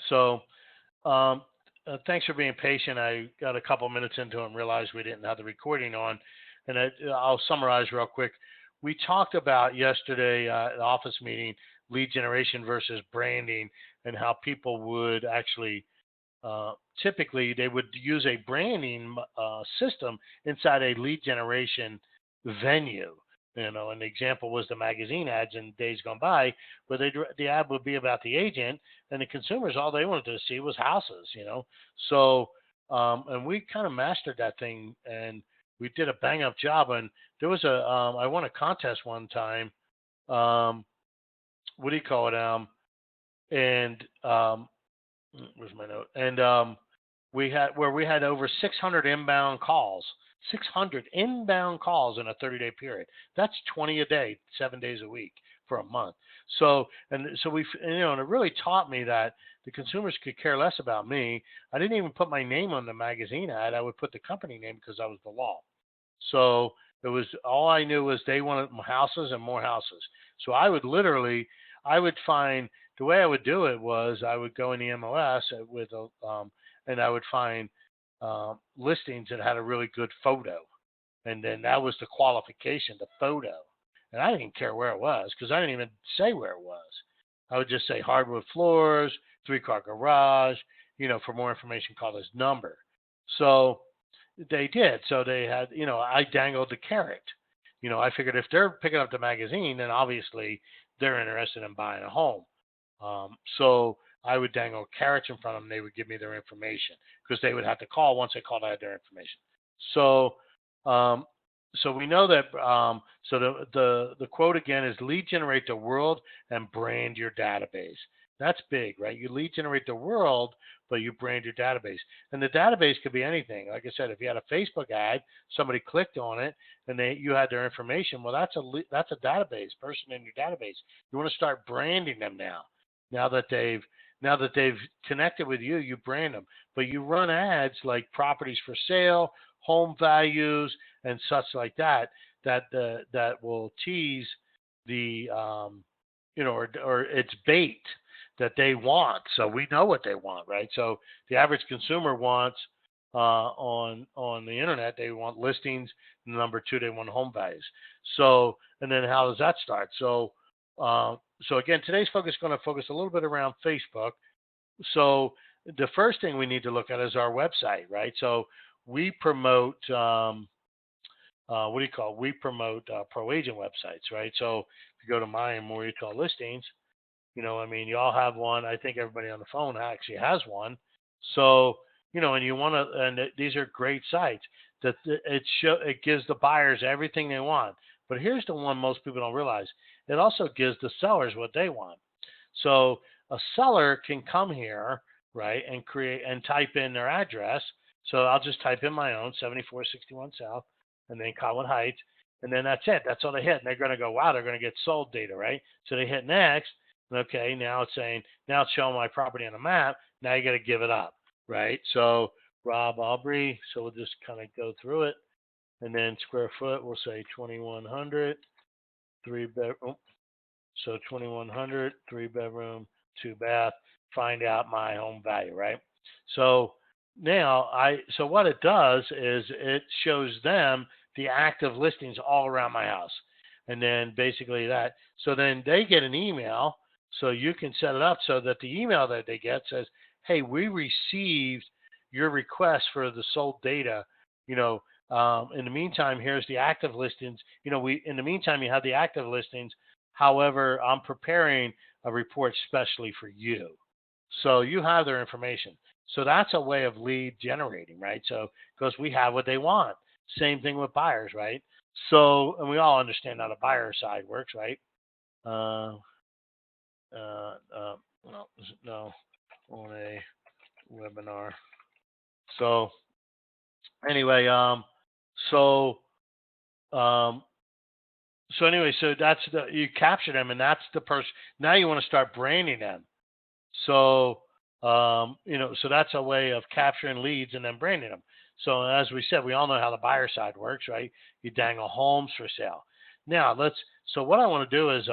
So um, thanks for being patient. I got a couple minutes into it and realized we didn't have the recording on. And I'll summarize real quick. We talked about yesterday at the office meeting lead generation versus branding and how people would actually typically they would use a branding system inside a lead generation venue. An example was the magazine ads in days gone by, where the ad would be about the agent, and the consumers all they wanted to see was houses. So and we kind of mastered that thing, and we did a bang up job. And there was I won a contest one time. Um, what do you call it? And Where's my note? And we had over 600 inbound calls, 600 inbound calls in a 30-day period. That's 20 a day, 7 days a week for a month. So and it really taught me that the consumers could care less about me. I didn't even put my name on the magazine ad. I would put the company name because that was the law. So it was all I knew was they wanted houses and more houses. So I would find the way I would do it was I would go in the MLS and I would find listings that had a really good photo, and then that was the qualification, the photo. And I didn't care where it was because I didn't even say where it was. I would just say hardwood floors, 3-car garage. For more information, call this number. So they did. So they had, I dangled the carrot. I figured if they're picking up the magazine, then obviously they're interested in buying a home. So I would dangle carrots in front of them. They would give me their information because they would have to call. Once they called, I had their information. So, so we know that. So the quote again is: lead generate the world and brand your database. That's big, right? You lead generate the world, but you brand your database. And the database could be anything. Like I said, if you had a Facebook ad, somebody clicked on it, and you had their information. Well, that's a database person in your database. You want to start branding them now. Now that they've connected with you, you brand them. But you run ads like properties for sale, home values, and such like that. That will tease the or it's bait that they want. So we know what they want, right? So the average consumer wants on the internet, they want listings. Number two, they want home values. So, and then how does that start? So again, today's focus is going to focus a little bit around Facebook. So the first thing we need to look at is our website, right? So we promote we promote pro agent websites, right? So if you go to mine, where you call listings, you all have one. I think everybody on the phone actually has one. So, and you want to, and these are great sites that it gives the buyers everything they want. But here's the one most people don't realize. It also gives the sellers what they want. So a seller can come here, right, and create and type in their address. So I'll just type in my own 7461 South and then Colwood Heights. And then that's it. That's all they hit. And they're going to go, wow, they're going to get sold data, right? So they hit next. Okay, now it's showing my property on the map. Now you got to give it up, right? So Rob Aubrey. So we'll just kind of go through it, and then square foot. We'll say 2100, 3-bedroom. So 2100, 3-bedroom, 2-bath. Find out my home value, right? So now so what it does is it shows them the active listings all around my house, and then basically that. So then they get an email. So you can set it up so that the email that they get says, hey, we received your request for the sold data. In the meantime, here's the active listings. In the meantime, you have the active listings. However, I'm preparing a report specially for you. So you have their information. So that's a way of lead generating, right? So because we have what they want. Same thing with buyers, right? So, and we all understand how the buyer side works, right? No, on a webinar. So anyway, so anyway, so that's you capture them, and that's the person. Now you want to start branding them. So so that's a way of capturing leads and then branding them. So as we said, we all know how the buyer side works, right? You dangle homes for sale. Now so what I want to do is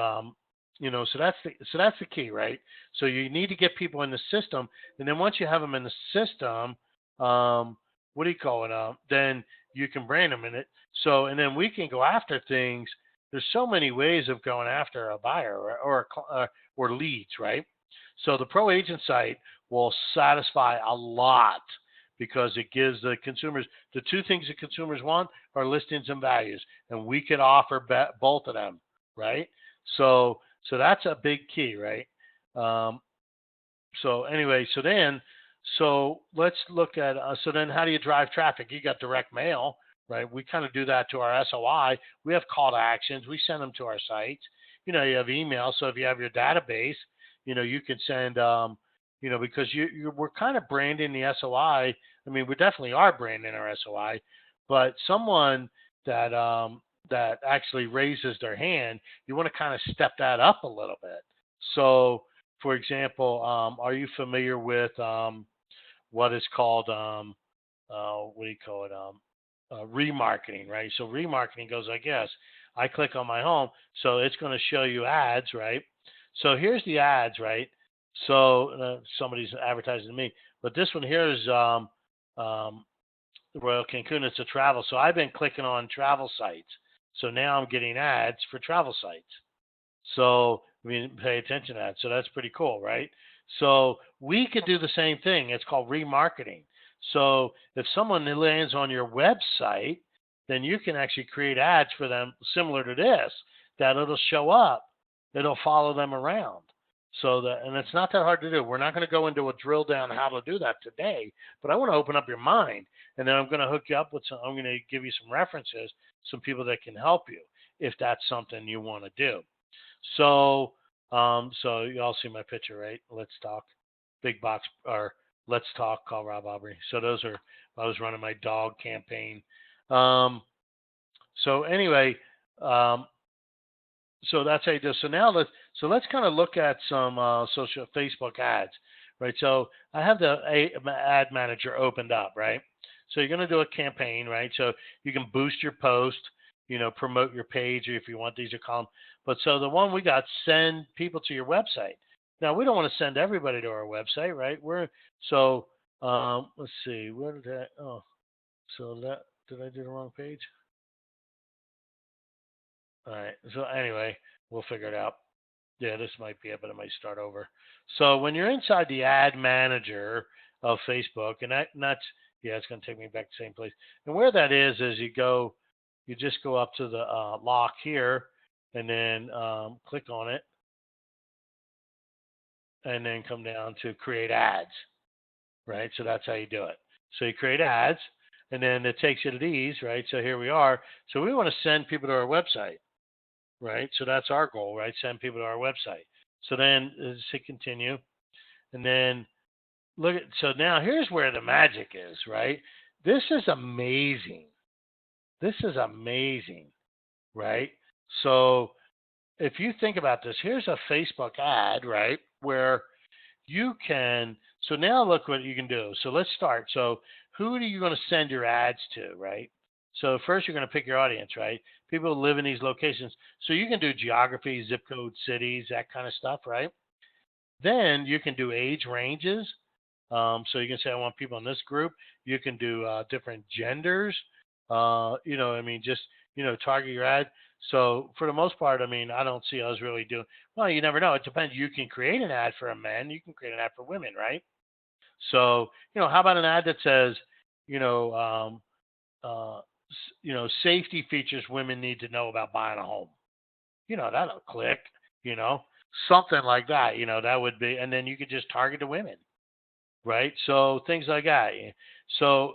So that's the key, right? So you need to get people in the system, and then once you have them in the system, um, what do you call it? Then you can brand them in it. So and then we can go after things. There's so many ways of going after a buyer or leads, right? So the pro agent site will satisfy a lot because it gives the consumers the two things the consumers want are listings and values, and we can offer both of them, right? So that's a big key, right? Um, so anyway, so let's look at so then how do you drive traffic? You got direct mail, right? We kind of do that to our SOI. We have call to actions. We send them to our sites. You have email. So if you have your database, you can send, because we're kind of branding the SOI. I mean, we definitely are branding our SOI, but someone that actually raises their hand, you want to kind of step that up a little bit. So for example, are you familiar with what is called what do you call it? Remarketing, right? So remarketing goes like this. I click on my home, so it's going to show you ads, right? So here's the ads, right? So somebody's advertising to me, but this one here is Royal Cancun. It's a travel. So I've been clicking on travel sites. So now I'm getting ads for travel sites. So I mean, pay attention to that. So that's pretty cool, right? So we could do the same thing. It's called remarketing. So if someone lands on your website, then you can actually create ads for them similar to this that it'll show up. It'll follow them around. And it's not that hard to do. We're not going to go into a drill down how to do that today, but I want to open up your mind, and then I'm going to hook you up with some. I'm going to give you some references, some people that can help you if that's something you want to do. So you all see my picture, right? Let's talk, big box, or let's talk. Call Rob Aubrey. So I was running my dog campaign. Um, so anyway, um, so that's how you do. So let's kind of look at some social Facebook ads, right? So I have the ad manager opened up, right? So you're going to do a campaign, right? So you can boost your post, promote your page, or if you want these are column. But so the one we got, send people to your website. Now we don't want to send everybody to our website, right? Let's see, where did that? Oh, so that did I do the wrong page? All right. So anyway, we'll figure it out. Yeah, this might be it, but it might start over. So when you're inside the ad manager of Facebook, and it's going to take me back to the same place. And where that is you just go up to the lock here, and then click on it, and then come down to create ads, right? So that's how you do it. So you create ads, and then it takes you to these, right? So here we are. So we want to send people to our website, right? So that's our goal, right? Send people to our website. So then hit continue, and then so now here's where the magic is, right? This is amazing. This is amazing, right? So if you think about this, here's a Facebook ad, right? Where you can, so now look what you can do. So let's start. So who are you going to send your ads to, right? So first you're going to pick your audience, right? People who live in these locations. So you can do geography, zip code, cities, that kind of stuff, right? Then you can do age ranges. So you can say, I want people in this group. You can do different genders. Just, target your ad. So for the most part, I mean, I don't see us really doing, well, you never know. It depends. You can create an ad for a man. You can create an ad for women, right? So, how about an ad that says, you know, um, safety features women need to know about buying a home. That'll click, you know, something like that, that would be, and then you could just target the women, right? So things like that. So,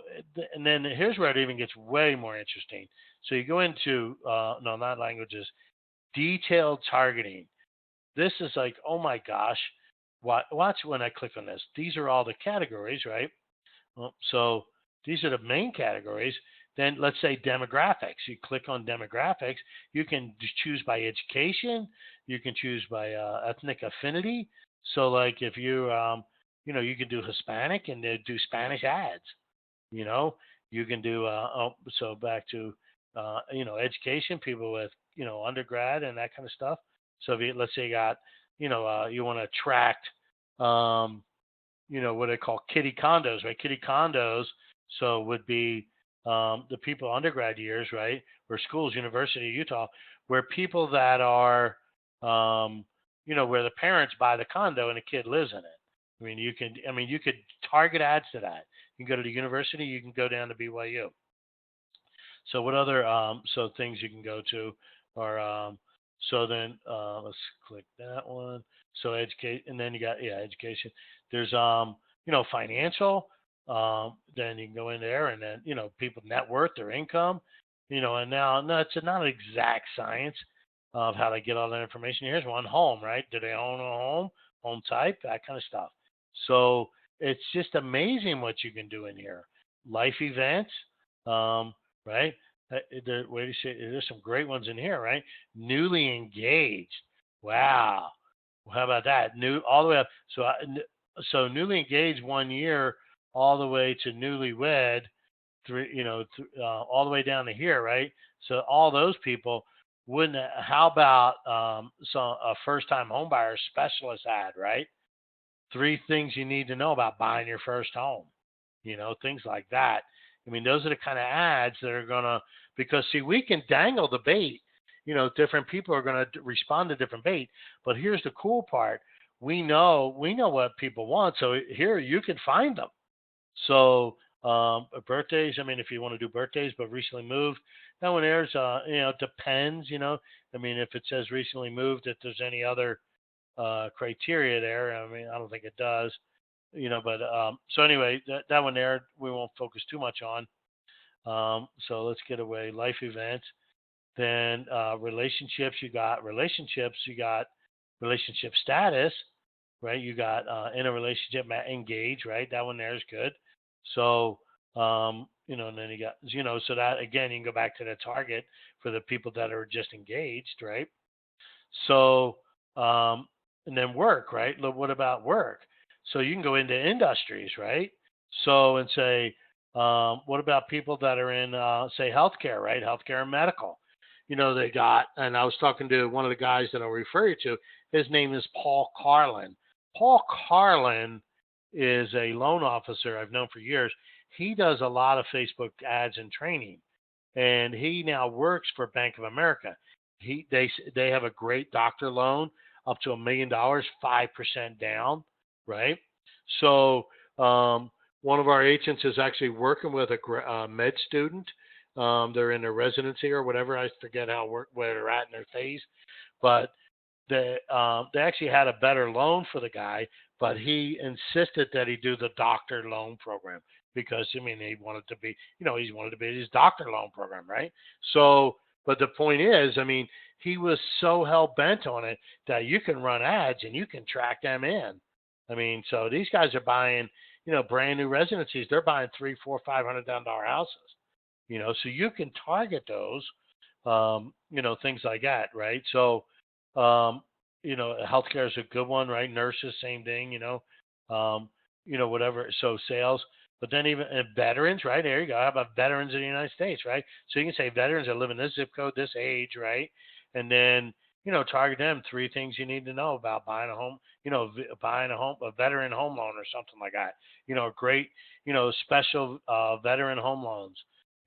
and then here's where it even gets way more interesting. So you go into, no, not languages, detailed targeting. This is like, oh my gosh, watch when I click on this. These are all the categories, right? So these are the main categories. Then let's say demographics. You click on demographics. You can choose by education. You can choose by ethnic affinity. So like if you can do Hispanic and do Spanish ads. You can do so back to education, people with undergrad and that kind of stuff. So if you, let's say you got, you want to attract, um, what they call kitty condos, right? Kitty condos, so would be the people undergrad years, right, or schools, University of Utah, where people that are, um, where the parents buy the condo and the kid lives in it. You could target ads to that. You can go to the university, you can go down to BYU. So what other things you can go to are let's click that one. So educate, and then you got education. There's financial. Then you can go in there, and then people net worth, their income. And now no, it's not an exact science of how to get all that information. Here's one: home, right? Do they own a home type, that kind of stuff. So it's just amazing what you can do in here. Life events. Right? Wait a second, there's some great ones in here, right? Newly engaged. Wow. Well, how about that? New all the way up. So newly engaged 1 year, all the way to newlywed, all the way down to here, right? So all those people wouldn't. How about a first-time homebuyer specialist ad, right? 3 things you need to know about buying your first home. Things like that. Those are the kind of ads that are going to, because see, we can dangle the bait. Different people are going to respond to different bait. But here's the cool part. We know what people want. So here you can find them. So birthdays, if you want to do birthdays, but recently moved, that one there's, it depends, if it says recently moved, if there's any other criteria there. I don't think it does. But so anyway, that one there we won't focus too much on. So let's get away life events. Then relationships, you got relationship status, right? You got in a relationship, engaged, right? That one there is good. So and then you got so that again you can go back to the target for the people that are just engaged, right? So, and then work, right? Look, what about work? So you can go into industries, right? So and say, what about people that are in, say, healthcare, right? Healthcare and medical. They got, and I was talking to one of the guys that I'll refer you to. His name is Paul Carlin. Paul Carlin is a loan officer I've known for years. He does a lot of Facebook ads and training, and he now works for Bank of America. They have a great doctor loan up to $1 million, 5% down, right? So one of our agents is actually working with a med student. They're in their residency or whatever. I forget where they're at in their phase, but they actually had a better loan for the guy, but he insisted that he do the doctor loan program because he wanted to be, he wanted to be his doctor loan program, right? So, but the point is, he was so hell bent on it that you can run ads and you can track them in. So these guys are buying, brand new residencies. They're buying $300,000, $400,000, $500,000 houses. So you can target those, things like that, right? So, healthcare is a good one, right? Nurses, same thing, whatever. So sales, but then even veterans, right? There you go. How about veterans in the United States, right? So you can say veterans that live in this zip code, this age, right? And then, target them 3 things you need to know about buying a home, buying a veteran home loan or something like that. Great, special veteran home loans,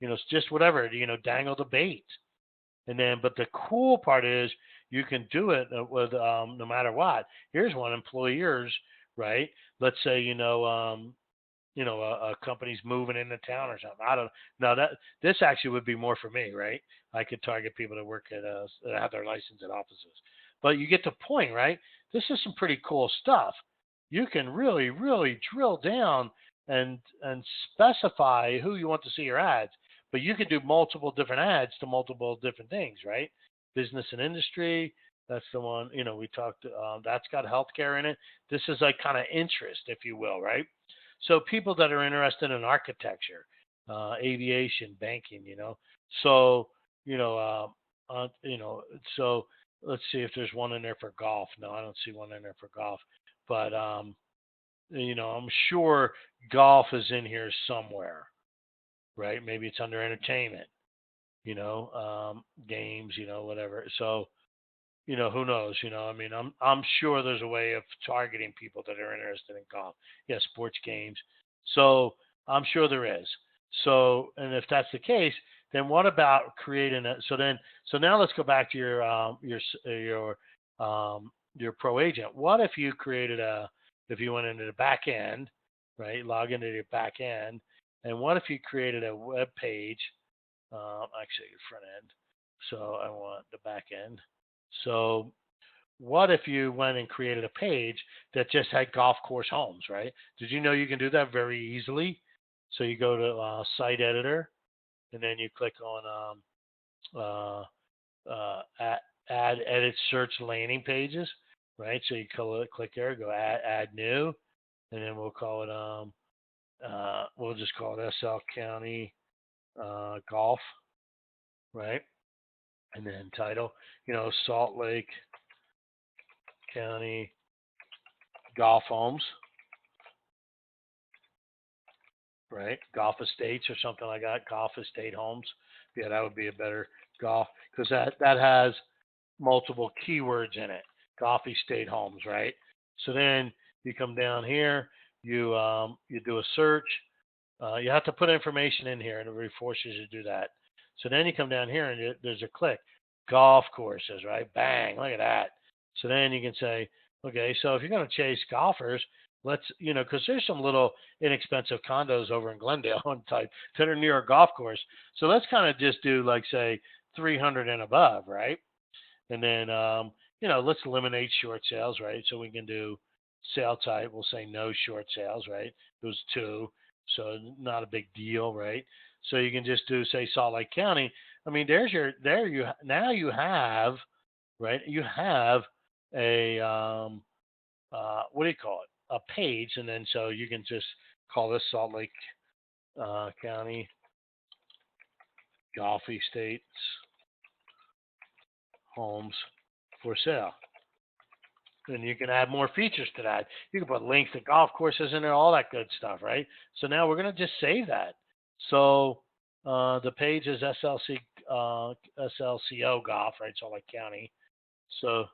it's just whatever, dangle the bait. And then, but the cool part is you can do it with no matter what. Here's one: employers, right? Let's say a company's moving into town or something. I don't know. That this actually would be more for me, right? I could target people that work at that have their license at offices. But you get the point, right? This is some pretty cool stuff. You can really, really drill down and specify who you want to see your ads. But you can do multiple different ads to multiple different things, right? Business and industry. That's the one, we talked, that's got healthcare in it. This is like kind of interest, if you will, right? So people that are interested in architecture, aviation, banking, So, so let's see if there's one in there for golf. No, I don't see one in there for golf. But, I'm sure golf is in here somewhere, right? Maybe it's under entertainment, games, whatever. So, who knows? I mean, I'm sure there's a way of targeting people that are interested in golf. Yeah, sports games. So I'm sure there is. So, and if that's the case, then what about creating a? So now let's go back to your pro agent. What if you created if you went into the back end, right? Log into your back end, and what if you created a web page? Actually, your front end. So I want the back end. So what if you went and created a page that just had golf course homes, right? Did you know you can do that very easily? So you go to site editor, and then you click on add, edit search landing pages, right? So you click there, go add new, and then we'll call it we'll just call it SL County Golf, right? And then title, Salt Lake County Golf Homes, right? Golf Estates or something like that. Golf Estate Homes. Yeah, that would be a better golf because that has multiple keywords in it. Golf Estate Homes, right? So then you come down here, you do a search. You have to put information in here, and it forces you to do that. So then you come down here, and there's a click, golf courses, right? Bang, look at that. So then you can say, okay, so if you're going to chase golfers, let's, because there's some little inexpensive condos over in Glendale on type that are near a golf course. So let's kind of just do like say 300 and above, right? And then, let's eliminate short sales, right? So we can do sale type. We'll say no short sales, right? It was two, so not a big deal, right? So you can just do say Salt Lake County. I mean, now you have, right? You have a what do you call it? A page, and then so you can just call this Salt Lake County Golf Estates Homes for sale. And you can add more features to that. You can put links to golf courses in there, all that good stuff, right? So now we're going to just save that. So the page is SLCO Golf, right? Salt Lake County. So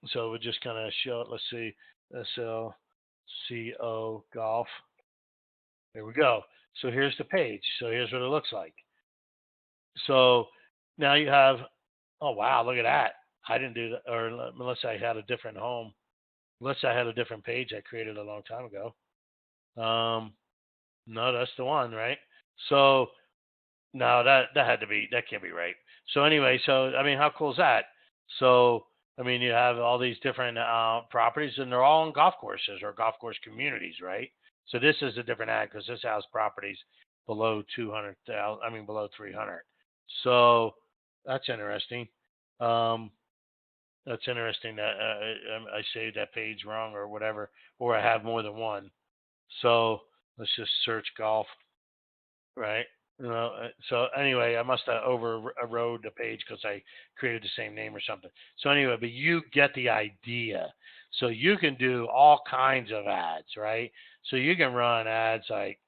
so we'll just kind of show it. Let's see, SLCO Golf. There we go. So here's the page. So here's what it looks like. So now you have, oh wow, look at that. I didn't do that, or unless I had a different home, unless I had a different page I created a long time ago. No, that's the one, right? So no, that had to be, that can't be right. So anyway, so I mean, how cool is that? So I mean, you have all these different properties, and they're all on golf courses or golf course communities, right? So this is a different ad because this has properties below 200,000. I mean, below 300. So that's interesting. Um, that's interesting that I saved that page wrong or whatever, or I have more than one. So let's just search golf, right? So anyway, I must have overrode the page because I created the same name or something. So anyway, but you get the idea. So you can do all kinds of ads, right? So you can run ads like,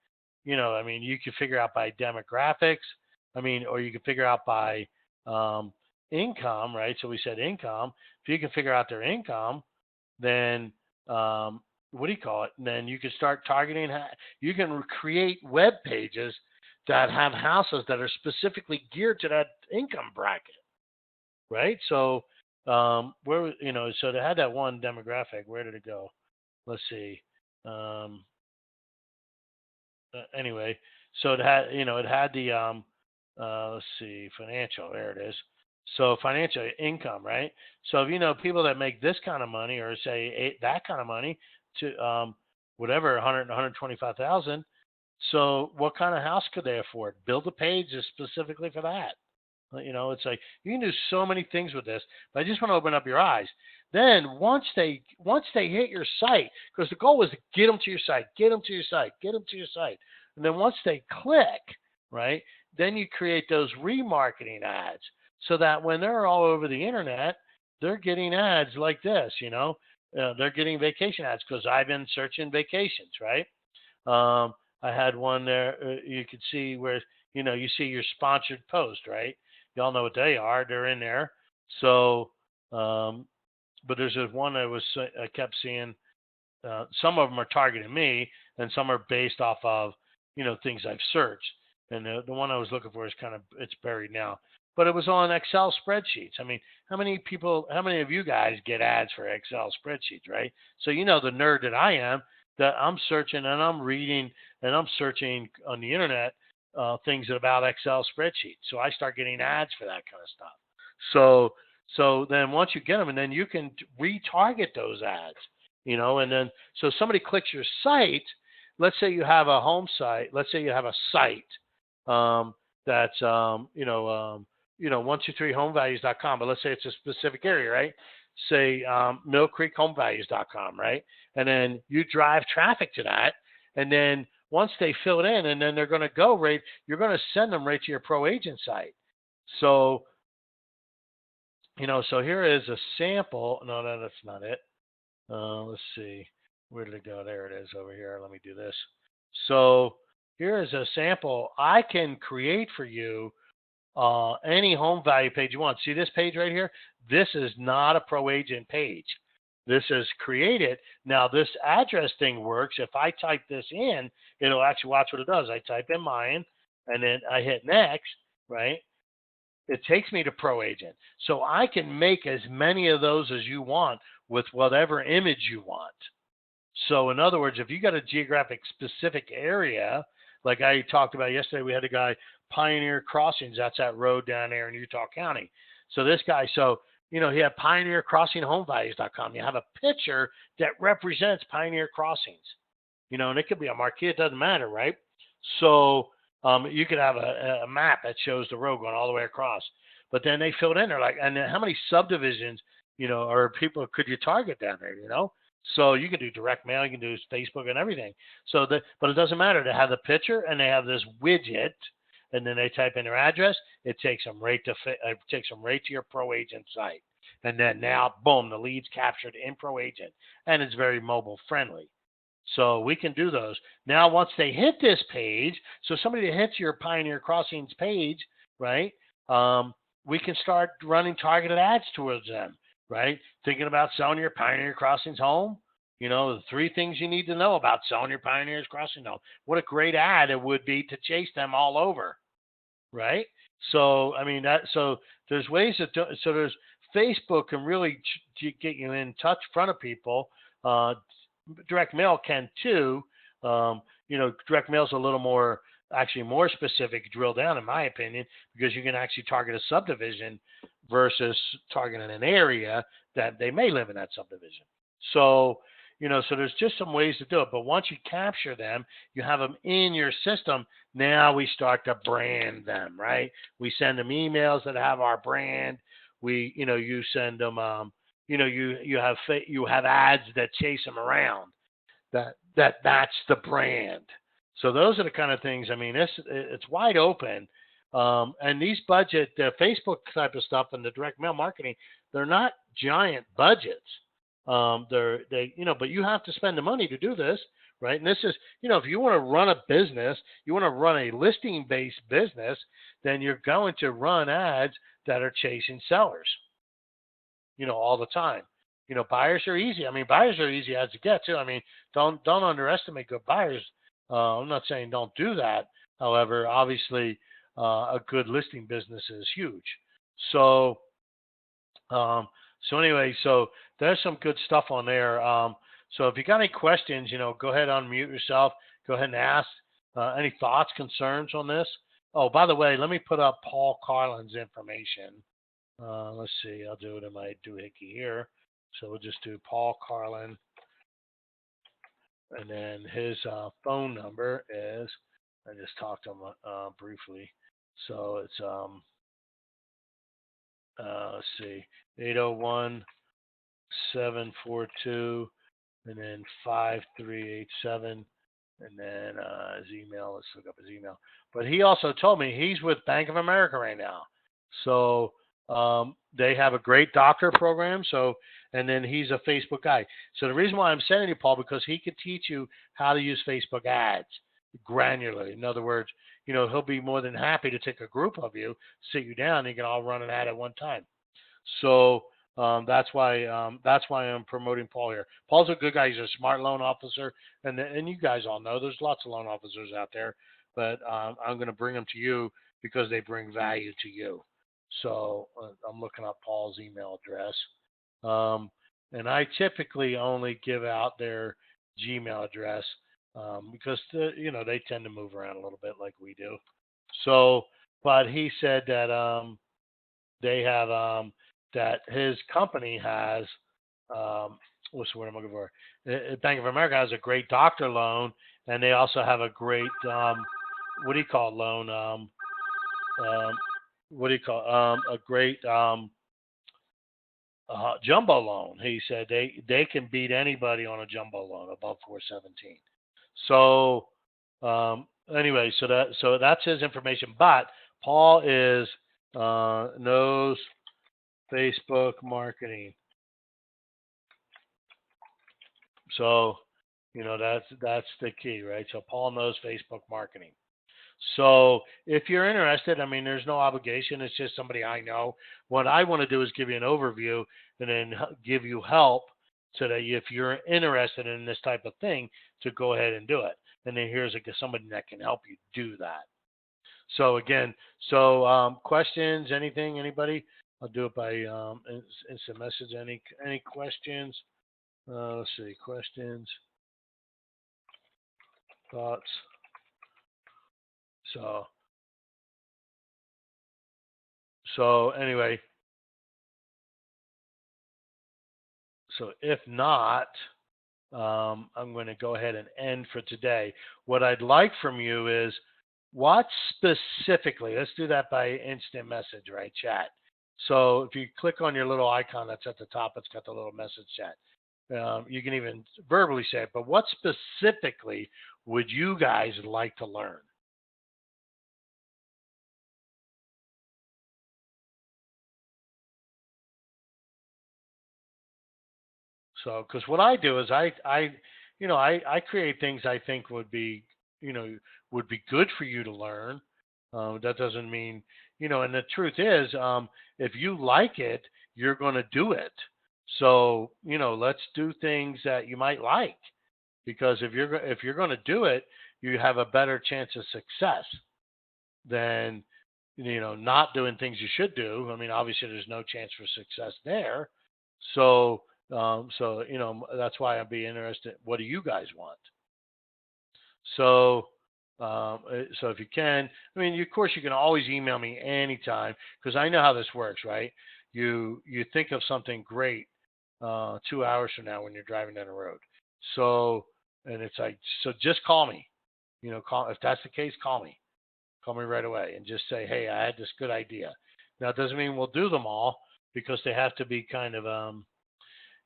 I mean, you can figure out by demographics. I mean, or you can figure out by um, income, right? So we said income. If you can figure out their income, then what do you call it? And then you can start targeting. You can create web pages that have houses that are specifically geared to that income bracket, right? So so they had that one demographic. Where did it go? Let's see. Um, anyway, so it had the let's see, financial. There it is. So financial income, right? So if people that make this kind of money, or say that kind of money, to whatever 100, 125,000. So what kind of house could they afford? Build a page just specifically for that. It's like you can do so many things with this, but I just want to open up your eyes. Then once they hit your site, because the goal was to get them to your site, get them to your site, get them to your site, and then once they click, right, then you create those remarketing ads so that when they're all over the internet, they're getting ads like this. They're getting vacation ads because I've been searching vacations, right? I had one there. You could see where you see your sponsored post, right? Y'all know what they are. They're in there. So, but there's this one I kept seeing. Some of them are targeting me, and some are based off of things I've searched. And the one I was looking for is it's buried now, but it was on Excel spreadsheets. I mean, how many of you guys get ads for Excel spreadsheets, right? So the nerd that I am, that I'm searching and I'm reading and I'm searching on the internet things about Excel spreadsheets. So I start getting ads for that kind of stuff. So then once you get them, and then you can retarget those ads, and then so somebody clicks your site. Let's say you have a home site. Let's say you have a site that's 123homevalues.com, but let's say it's a specific area, right? Say millcreekhomevalues.com, right? And then you drive traffic to that, and then once they fill it in, and then they're going to go right, you're going to send them right to your pro agent site. So so here is a sample. No, that's not it. Let's see. Where did it go? There it is over here. Let me do this. So here is a sample. I can create for you any home value page you want. See this page right here? This is not a pro agent page. This is created. Now this address thing works. If I type this in, it'll actually watch what it does. I type in mine, and then I hit next, right? It takes me to Pro Agent. So I can make as many of those as you want with whatever image you want. So in other words, if you got a geographic specific area, like I talked about yesterday, we had a guy, Pioneer Crossings. That's that road down there in Utah County. So this guy, he had pioneercrossinghomevalues.com. You have a picture that represents Pioneer Crossings, and it could be a marquee. It doesn't matter, right? So you could have a map that shows the road going all the way across. But then they filled in. They're like, and then how many subdivisions, or people could you target down there, So you can do direct mail, you can do Facebook and everything. But it doesn't matter. They have the picture and they have this widget, and then they type in their address. It takes them right to your Pro Agent site. And then now, boom, the lead's captured in Pro Agent, and it's very mobile friendly. So we can do those. Now, once they hit this page, so somebody that hits your Pioneer Crossings page, right, we can start running targeted ads towards them, right? Thinking about selling your Pioneer Crossings home, the 3 things you need to know about selling your Pioneer Crossings home. What a great ad it would be to chase them all over, right? So, I mean, so there's ways so there's Facebook can really get you in touch front of people. Direct mail can too. Direct mail is a little more specific, drill down, in my opinion, because you can actually target a subdivision versus targeting an area that they may live in that subdivision. So, so there's just some ways to do it. But once you capture them, you have them in your system. Now we start to brand them, right? We send them emails that have our brand. You send them, you have ads that chase them around. That's the brand. So those are the kind of things. I mean, it's wide open. And these the Facebook type of stuff and the direct mail marketing, they're not giant budgets. But you have to spend the money to do this, right? And this is, if you want to run a business, you want to run a listing-based business, then you're going to run ads that are chasing sellers, all the time. Buyers are easy. I mean, buyers are easy ads to get too. I mean, don't underestimate good buyers. I'm not saying don't do that. However, obviously, a good listing business is huge. So anyway, so there's some good stuff on there. So if you got any questions, go ahead, unmute yourself. Go ahead and ask any thoughts, concerns on this. Oh, by the way, let me put up Paul Carlin's information. Let's see. I'll do it in my doohickey here. So we'll just do Paul Carlin. And then his phone number is, I just talked to him briefly. So it's, let's see, 801-742, and then 5387. And then his email, let's look up his email. But he also told me he's with Bank of America right now. So they have a great doctor program. So, and then he's a Facebook guy. So the reason why I'm sending you, Paul, because he could teach you how to use Facebook ads granularly. In other words, he'll be more than happy to take a group of you, sit you down, and you can all run an ad at one time. So that's why I'm promoting Paul here. Paul's a good guy. He's a smart loan officer, and you guys all know there's lots of loan officers out there, but I'm going to bring them to you because they bring value to you. So I'm looking up Paul's email address, um, and I typically only give out their Gmail address because they tend to move around a little bit like we do. So, but he said that they have that his company has what's the word I'm looking for? Bank of America has a great doctor loan, and they also have a great what do you call it loan? Um, what do you call a great jumbo loan? He said they can beat anybody on a jumbo loan above 417. So anyway, so that's his information. But Paul is knows Facebook marketing. So, that's the key, right? So Paul knows Facebook marketing. So if you're interested, I mean, there's no obligation. It's just somebody I know. What I want to do is give you an overview and then give you help so that if you're interested in this type of thing, to go ahead and do it. And then here's somebody that can help you do that. So again, questions, anything, anybody? I'll do it by instant message. Any questions? Let's see, questions, thoughts. So anyway, so if not, I'm going to go ahead and end for today. What I'd like from you is what specifically, let's do that by instant message, right? Chat. So if you click on your little icon that's at the top, it's got the little message chat. You can even verbally say it, but what specifically would you guys like to learn? So, because what I do is I create things I think you know, would be good for you to learn. That doesn't mean, and the truth is, if you like it, you're going to do it. So, let's do things that you might like, because if you're going to do it, you have a better chance of success than not doing things you should do. I mean, obviously, there's no chance for success there. So, that's why I'd be interested. What do you guys want? So, so if you can, I mean, of course, you can always email me anytime because I know how this works, right? You think of something great 2 hours from now when you're driving down the road. So, and it's like, so just call me. Call if that's the case. Call me. Call me right away and just say, hey, I had this good idea. Now, it doesn't mean we'll do them all because they have to be kind of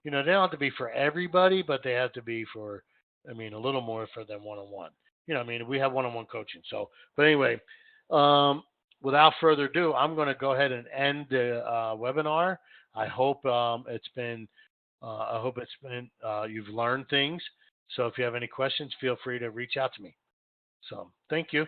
they don't have to be for everybody, but they have to be for, I mean, a little more for them one on one. I mean, we have one on one coaching. So, but anyway, without further ado, I'm going to go ahead and end the webinar. I hope you've learned things. So if you have any questions, feel free to reach out to me. So thank you.